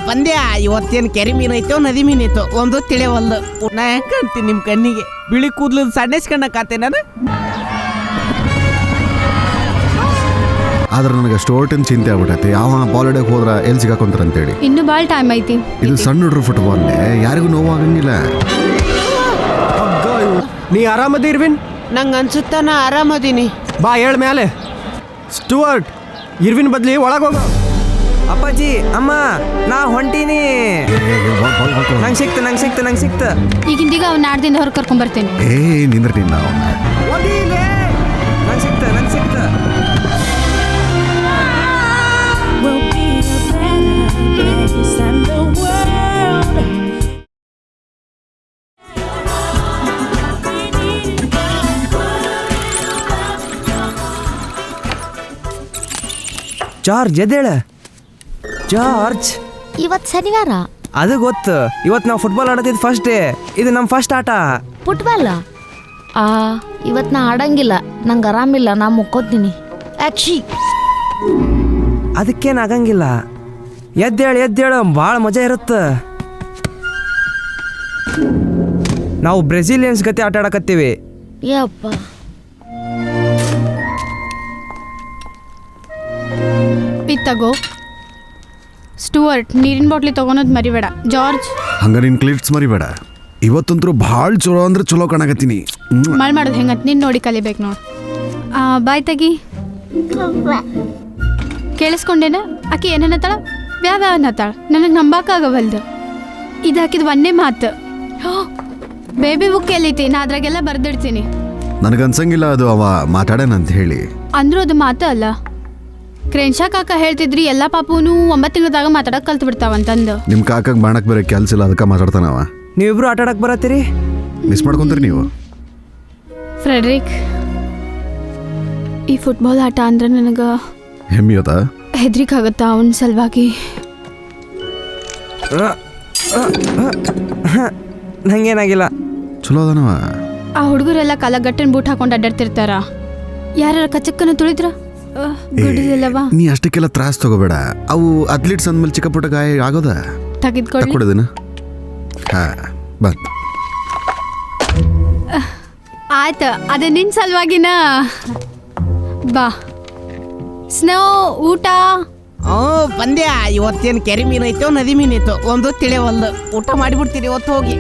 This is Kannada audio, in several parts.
ಬಂದ್ಯ. ಇವತ್ತೇನು ಕೆರೆ ಮೀನು ಐತೋ ನದಿ ಮೀನು ಐತೋ ಒಂದು ತಿಳಿವಲ್ದು. ನಾ ಹೆಂಗ್ ಕಾಣ್ತೀನಿ ನಿಮ್ಮ ಕಣ್ಣಿಗೆ? ಬಿಳಿ ಕೂದ್ಲದ ಸಣ್ಣಸ್ಕಣ್ಣಕ್ಕಾತೆ ನಾನು. ಆದ್ರೆ ನನಗೆ ಅಷ್ಟು ಓಟಿನ ಚಿಂತೆ ಆಗ್ಬಿಟ್ಟೈತಿ. ಯಾವ ಬಾಲ್ ಹೊಡೆಯಕ್ಕೆ ಹೋದ್ರ ಎಲ್ಲಿ ಸಿಗಾಕೊಂತಾರ ಅಂತೇಳಿ. ಇನ್ನು ಭಾಳ ಟೈಮ್ ಐತಿ. ಇದು ಸಣ್ಣ ಹುಡ್ರು ಫುಟ್ಬಾಲ್ ಯಾರಿಗೂ ನೋವಾಗಂಗಿಲ್ಲ. ನೀ ಆರಾಮದಿ ಇರ್ವಿನ್? ನಂಗೆ ಅನ್ಸುತ್ತ ನಾ ಆರಾಮದೀನಿ. ಬಾ ಹೇಳ್ ಮೇಲೆ. ಸ್ಟುವರ್ಟ್, ಇರ್ವಿನ್ ಬದ್ಲಿ ಒಳಗೋಗ. ಅಪ್ಪಾಜಿ ಅಮ್ಮ ನಾ ಹೊಂಟೀನಿ. ನಂಗೆ ಸಿಕ್ತ ಈಗಿಂದೀಗ ಅವ್ನ ನಾಡ್ದಿಂದ ಹೊರಗೆ ಕರ್ಕೊಂಡ್ ಬರ್ತೇನೆ. ನಿಂದ್ರಿ ನಾವು ನಂಗೆ ಸಿಕ್ತ We'll be a better place than the world. George ಎದ್ದೇಳ. ಜಾರ್ಜ್, ಇವತ್ತು ಶನಿವಾರ. ಅದು ಗೊತ್ತು. ಇವತ್ತು ನಾವು ಫುಟ್ಬಾಲ್ ಆಡೋದಿದ್ದು ಫಸ್ಟ್ ಡೇ. ಇದು ನಮ್ಮ ಫಸ್ಟ್ ಆಟ. ಫುಟ್ಬಾಲ್ ಇವತ್ತು ನಾ ಆಡಂಗಿಲ್ಲ, ನಂಗೆ ಆರಾಮಿಲ್ಲ, ನಾ ಮುಕ್ಕೋತೀನಿ. ಆಕ್ಷಿ ಅದಕ್ಕೇನು ಆಗಂಗಿಲ್ಲ. ಎದ್ದೇಳು ಭಾಳ ಮಜಾ ಇರುತ್ತೆ. ನಾವು ಬ್ರೆಜಿಲಿಯನ್ಸ್ ಗತಿ ಆಟ ಆಡಕತ್ತೀವಿ. ಯಪ್ಪ, ತಗೋ. ಸ್ಟುವರ್ಟ್, ನೀರಿನ ಬಾಟ್ಲಿ ತಗೊಳೋದು ಮರಿಬೇಡ. ಜಾರ್ಜ್, ಹಂಗ ನಿನ್ ಕ್ಲಿಟ್ಸ್ ಮರಿಬೇಡ. ಇವತ್ತಂತರೂ ಭಾಳ ಚಲೋ ಅಂದ್ರೆ ಚಲೋ ಕಾಣಕತ್ತೀನಿ. ಮಳ್ ಮಾಡೋದು ಹೆಂಗಂತ ನೀನು ನೋಡಿ ಕಲಿಬೇಕು ನೋಡು. ಬಾಯ್ ತೆಗಿ. ಕೇಳಿಸ್ಕೊಂಡೇನ? ಆಕೆ ಏನೇನತ್ತಾಳ? ವ್ಯಾವ ಅನ್ನತ್ತಾಳ. ನನಗೆ ನಂಬಕ್ಕಾಗವಲ್ದು. ಇದು ಹಾಕಿದ ಒಂದೇ ಮಾತು. ಬೇಬಿ ಬುಕ್ ಎಲ್ಲೈತಿ, ನಾ ಅದ್ರಾಗೆಲ್ಲ ಬರ್ದಿಡ್ತೀನಿ. ನನಗನ್ಸಂಗಿಲ್ಲ ಅದು ಅವ ಮಾತಾಡೇನಂತ ಹೇಳಿ. ಅಂದ್ರೂ ಅದು ಮಾತು ಅಲ್ಲ. ಕ್ರೇನ್ಶಾ ಕಾಕ ಹೇಳ್ತಿದ್ರಿ ಎಲ್ಲ ಪಾಪೂನು 9 ತಿಂಗಳದಾಗ ಮಾತಾಡಕ್ ಕಲ್ತು ಬಿಡ್ತಾವಂತಂದು. ನಿಮ್ಮ ಕಾಕಾಗ ಬಾಣಕ್ ಬೇರೆ ಕೆಲ್ಸ ಇಲ್ಲ, ಅದಕ್ಕೆ ಮಾತಾಡ್ತಾನವ. ನೀವಿಬ್ರು ಆಟ ಆಡಕ್ಕೆ ಬರತ್ತೀರಿ? ಮಿಸ್ ಮಾಡ್ಕೊಂತೀರಿ ನೀವು? ಫ್ರೆಡ್ರಿಕ್, ಈ ಫುಟ್ಬಾಲ್ ಆಟ ಅಂದ್ರೆ ನನಗೆ ಹೆಮ್ಮಿಯದ ಹೆದ್ರಿಕಾಗತ್ತ. ಅವನ ಸಲುವಾಗಿ ನಂಗೇನಾಗಿಲ್ಲ. ಚಲೋ ಅದನವ. ಆ ಹುಡುಗರೆಲ್ಲ ಕಾಲಗಟ್ಟನ್ ಬೂಟ್ ಹಾಕೊಂಡು ಅಡ್ಡಾಡ್ತಿರ್ತಾರ. ಯಾರ ಕಚಕ್ಕನ ತುಳಿದ್ರ ಗುಡಿದಲ್ಲವಾ? ನೀ ಅಷ್ಟಕ್ಕೆಲ್ಲ ತ್ರಾಸ್ ತಗೋಬೇಡ. ಅವು ಅಥ್ಲೀಟ್ಸ್ ಅಂದ್ಮೇಲೆ ಚಿಕ್ಕ ಪುಟ್ಟ ಗಾಯ ಆಗೋದ. ತೆಗೆದುಕೊಳ್ಳಿ. ಹಾ ಬಂತ. ಆಯ್ತು, ಅದೇ ನಿನ್ ಸಲುವಾಗಿನ. ಬಾ. ಸ್ನೋ, ಊಟ. ಬಂದ್ಯ. ಇವತ್ತೇನು ಕೆರೆ ಮೀನು ಐತೋ ನದಿ ಮೀನು ಐತೋ ಒಂದು ತಿಳಿವಲ್ದು. ಊಟ ಮಾಡಿಬಿಡ್ತೀರಿ ಇವತ್ತು ಹೋಗಿ.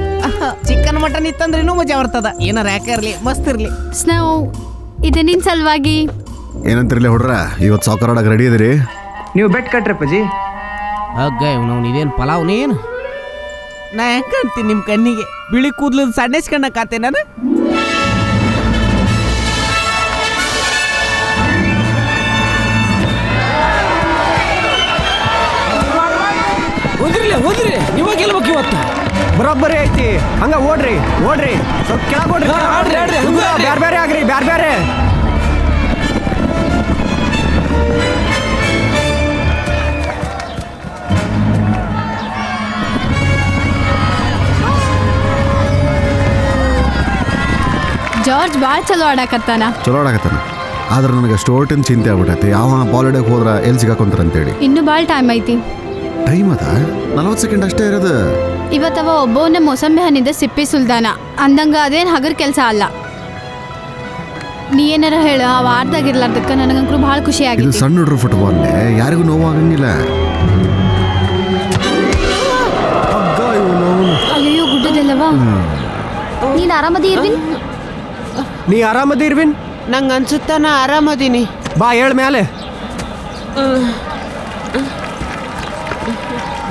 ಚಿಕನ್ ಮಟನ್ ಇತ್ತಂದ್ರೆ ಇನ್ನೂ ಮಜಾ ಬರ್ತದ. ಏನಾರ ಯಾಕಿರ್ಲಿ, ಮಸ್ತ್ ಇರ್ಲಿ. ಸ್ನೋ, ಇದು ನಿನ್ ಸಲುವಾಗಿ. ಏನಂತಿರ್ಲಿ ಹುಡ್ರ, ಇವತ್ತು ಸಾಕರ್ ಆಡಕ್ಕೆ ರೆಡಿ ಇದೀರಿ? ನೀವು ಬೆಟ್ ಕಟ್ರಿ ಅಪ್ಪಾಜಿ. ಹಗ್ಗ ಇವ್ನವ್ನು ಇದೇನು ಪಲಾವ್ನೇನು? ನಾ ಹೆಂಗ್ ಕಾಣ್ತೀನಿ ನಿಮ್ಮ ಕಣ್ಣಿಗೆ? ಬಿಳಿ ಕೂದ್ಲದ ಸಣ್ಣಸ್ಕಣ್ಣಕ್ಕಾತೆ ನಾನು. ಓದ್ರಿ ಇವಾಗ ಗೆಲ್ಬೇಕು ಇವತ್ತು. ಬರೋಬ್ಬರಿ ಐತಿ. ಹಂಗ ಓಡ್ರಿ ಸ್ವಲ್ಪ ಕೆಳಗೆ ಓಡ್ರಿ. ಬ್ಯಾರೆ ಆಗ್ರಿ, ಬ್ಯಾರೆ. ಜಾರ್ಜ್ ಭಾಳ ಚಲೋ ಆಡಕತ್ತಾನ. ಆದ್ರೆ ನನಗೆ ಅಷ್ಟು ಓಟಿನ ಚಿಂತೆ ಆಗ್ಬಿಟ್ಟೈತಿ. ಯಾವ ಬಾಲ್ ಹೊಡೆಯಕ್ಕೆ ಹೋದ್ರ ಎಲ್ಲಿ ಸಿಗಾಕೊಂತಾರ ಅಂತೇಳಿ. ಇನ್ನು ಭಾಳ ಟೈಮ್ ಐತಿ. ಟೈಮ್ ಅದ 40 ಸೆಕೆಂಡ್ ಅಷ್ಟೇ ಇರೋದು. ಇವತ್ತವ ಒಬ್ಬವನ್ನ ಮೋಸಂಬಿ ಹಣ್ಣಿಂದ ಸಿಪ್ಪಿ ಸುಲ್ದಾನ ಅಂದಂಗ ಅದೇನು ಹಗರ್ ಕೆಲಸ ಅಲ್ಲ. ನೀ ಏನಾರ ಹೇಳ, ಆ ವಾರದಾಗಿರ್ಲಾರ್ದಕ್ಕ ನನಗಂಕರು ಭಾಳ ಖುಷಿ ಇದು ಆಗಿದೆ. ಸಣ್ಣ ಹುಡ್ರು ಫುಟ್ಬಾಲ್ ಯಾರಿಗೂ ನೋವಾಗಂಗಿಲ್ಲ. ಅಯ್ಯೋ ಗುಡ್ಡದಲ್ಲವಾ? ನೀನು ಆರಾಮದಿ ಇರ್ವಿನ್? ನೀ ಆರಾಮದಿ ಇರ್ವಿನ್? ನಂಗೆ ಅನ್ಸುತ್ತ ನಾ ಆರಾಮದೀನಿ. ಬಾ ಹೇಳ್ ಮೇಲೆ.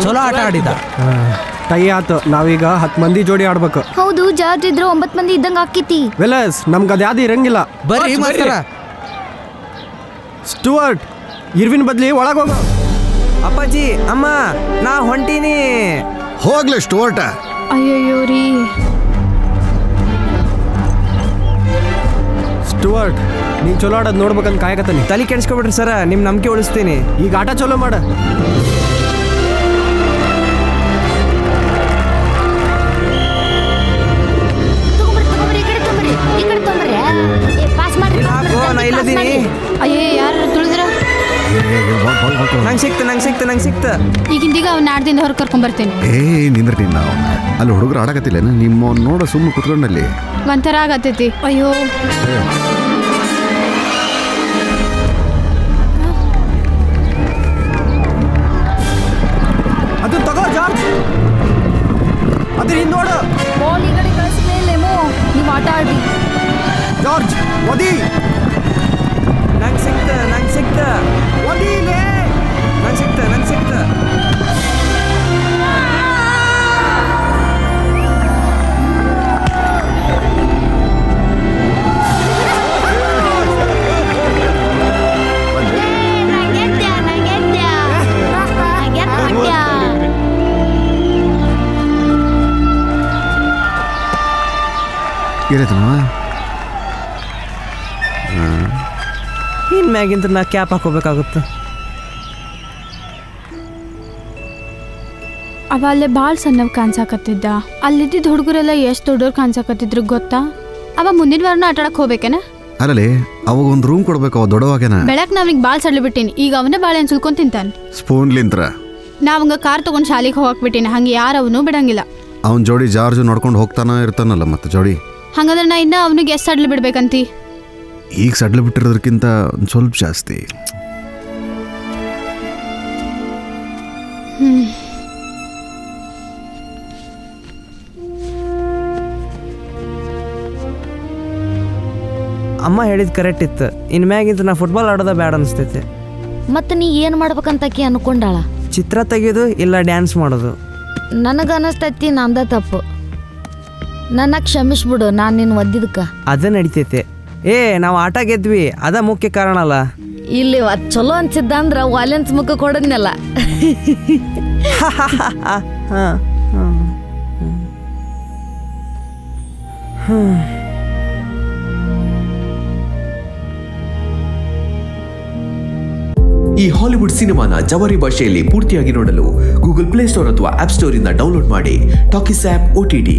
ಚಲೋ ಆಟ ಆಡಿದ. ಟೈ ಆತು. ನಾವೀಗ 10 ಮಂದಿ ಜೋಡಿ ಆಡ್ಬೇಕು. ಹೌದು, ಜಾರ್ಜ್ ಇದ್ರು 9 ಮಂದಿ ಇದ್ದಂಗೆ ಆಕೈತಿ. ವೆಲಸ್, ನಮ್ಗೆ ಅದು ಯಾವ್ದು ಇರಂಗಿಲ್ಲ. ಬರ್ರಿ ಮಾಸ್ತರ. ಸ್ಟುವರ್ಟ್, ಇರ್ವಿನ್ ಬದ್ಲಿ ಒಳಗೋಗ. ಅಪ್ಪಾಜಿ ಅಮ್ಮ ನಾ ಹೊಂಟೀನಿ. ಹೋಗ್ಲಿ ಸ್ಟುವರ್ಟ. ಅಯ್ಯಯ್ಯೋ ರೀ. ಸ್ಟುವರ್ಟ್, ನೀನ್ ಚಲೋ ಆಡೋದು ನೋಡ್ಬೇಕಂತ ಕಾಯಕತ್ತಾನೆ. ತಲೆ ಕೆಡಿಸ್ಕೊಬಿಡ್ರಿ ಸರ, ನಿಮ್ಮ ನಂಬಿಕೆ ಉಳಿಸ್ತೀನಿ. ಈಗ ಆಟ ಚಲೋ ಮಾಡ. ನಾ ಇಲ್ಲದೀನಿ. ಅಯ್ಯೇ, ಯಾರು ತುಳಿದ್ರ? ನಂಗೆ ಸಿಕ್ತ. ಈಗಿಂದೀಗ ಅವ್ನ ವಾರದಿಂದ ಹೊರಗೆ ಕರ್ಕೊಂಬರ್ತೀನಿ. ನಿಂದ್ರಿ ನಿನ್ನ ಅಲ್ಲಿ ಹುಡುಗರು ಆಡಕತ್ತಿಲ್ಲ ನಿಮ್ಮ ನೋಡ ಸುಮ್ಮನೆ ಕುತ್ಕೊಂಡಲ್ಲಿ ಒಂಥರ ಆಗತ್ತೈತಿ. ಅಯ್ಯೋ ಅದು ತಗೋ ಜಾರ್ಜ್, ಅದ್ರ ಹಿಂದ್ ನೋಡು. ಬಾಲ್ ಈ ಕಡೆ ಕಳಿಸ್ಲೇಲೇಮೋ, ನೀವು ಆಟ ಆಡ್ರಿ. ಜಾರ್ಜ್ ಒದಿ, ನಂಗೆ ಸಿಕ್ತ ಒದಿಲೇ. ನಂಗೆ ಸಿಕ್ತ ಇರೈತನವ ಇನ್ ಮ್ಯಾಗಿಂತ ನಾ ಕ್ಯಾಪ್ ಹಾಕೋಬೇಕಾಗುತ್ತೆ. ಅವ ಅಲ್ಲೇ ಭಾಳ ಸಣ್ಣವ್ ಕಾಣ್ಸಾಕತ್ತಿದ್ದ. ಅಲ್ಲಿದ್ದಿದ್ದು ಹುಡುಗರೆಲ್ಲ ಎಷ್ಟು ದೊಡ್ಡವ್ರು ಕಾಣ್ಸಾಕತ್ತಿದ್ರು ಗೊತ್ತಾ? ಅವ ಮುಂದಿನ ವಾರನೂ ಆಟ ಆಡಕ್ ಹೋಗ್ಬೇಕೇನ? ಅಲ್ಲಲ್ಲಿ ಅವಾಗ ಒಂದು ರೂಮ್ ಕೊಡ್ಬೇಕು, ಅವ ದೊಡ್ಡವಾಗೇನ. ಬೆಳಕ್ ನಾವಿಗೆ ಭಾಳ ಸಡ್ಲು ಬಿಟ್ಟಿನಿ. ಈಗ ಅವನೇ ಭಾಳ ಏನು ಸುಲ್ಕೊಂಡ್ ತಿಂತಾನೆ. ಸ್ಪೂನ್ಲಿಂತ್ರ ನಾವಂಗ ಕಾರ್ ತಗೊಂಡು ಶಾಲೆಗೆ ಹೋಗಕ್ ಬಿಟ್ಟಿನಿ. ಹಂಗೆ ಯಾರು ಅವನು ಬಿಡಂಗಿಲ್ಲ. ಅವನ ಜೋಡಿ ಜಾರ್ಜ್ ನೋಡ್ಕೊಂಡು ಹೋಗ್ತಾನ ಇರ್ತಾನಲ್ಲ ಮತ್ತೆ ಜೋಡಿ. ಹಂಗಂದ್ರೆ ನಾ ಇನ್ನ ಅವನಿಗೆ ಎಷ್ಟು ಸಡ್ಲು ಬಿಡ್ಬೇಕಂತಿ? ಈಗ ಸಡ್ಲು ಬಿಟ್ಟಿರೋದಕ್ಕಿಂತ ಒಂದು ಸ್ವಲ್ಪ ಜಾಸ್ತಿ. ಅಮ್ಮ ಹೇಳಿದ್ ಕರೆಕ್ಟ್ ಇತ್ತು. ಇನ್ ಮ್ಯಾಗಿಂತ ನಾ ಫುಟ್ಬಾಲ್ ಆಡೋದ ಬ್ಯಾಡ ಅನಿಸ್ತೈತೆ. ಮತ್ತೆ ನೀ ಏನು ಮಾಡ್ಬೇಕಂತಾಕಿ ಅನ್ಕೊಂಡಾಳ. ಚಿತ್ರ ತೆಗೆಯೋದು ಇಲ್ಲ ಡ್ಯಾನ್ಸ್ ಮಾಡೋದು. ನನಗನ್ನಿಸ್ತೈತಿ ನಂದ ತಪ್ಪು. ನನ್ನ ಕ್ಷಮಿಸ್ಬಿಡು, ನಾನು ನಿನ್ನ ಒದ್ದಿದ್ಕ. ಅದ ನಡಿತೈತೆ. ನಾವು ಆಟ ಗೆದ್ವಿ, ಅದ ಮುಖ್ಯ ಕಾರಣ ಅಲ್ಲ. ಇಲ್ಲಿ ಚಲೋ ಅನ್ಸಿದ್ದ ಅಂದ್ರ ವಾಲೆನ್ಸ್ ಮುಖ ಕೊಡದ್ನಲ್ಲ. ಈ ಹಾಲಿವುಡ್ ಸಿನಿಮಾನ ಜವಾರಿ ಭಾಷೆಯಲ್ಲಿ ಪೂರ್ತಿಯಾಗಿ ನೋಡಲು ಗೂಗಲ್ ಪ್ಲೇಸ್ಟೋರ್ ಅಥವಾ ಆಪ್ ಸ್ಟೋರ್ ಇಂದ ಡೌನ್ಲೋಡ್ ಮಾಡಿ ಟಾಕೀಸ್ ಆಪ್ OTT.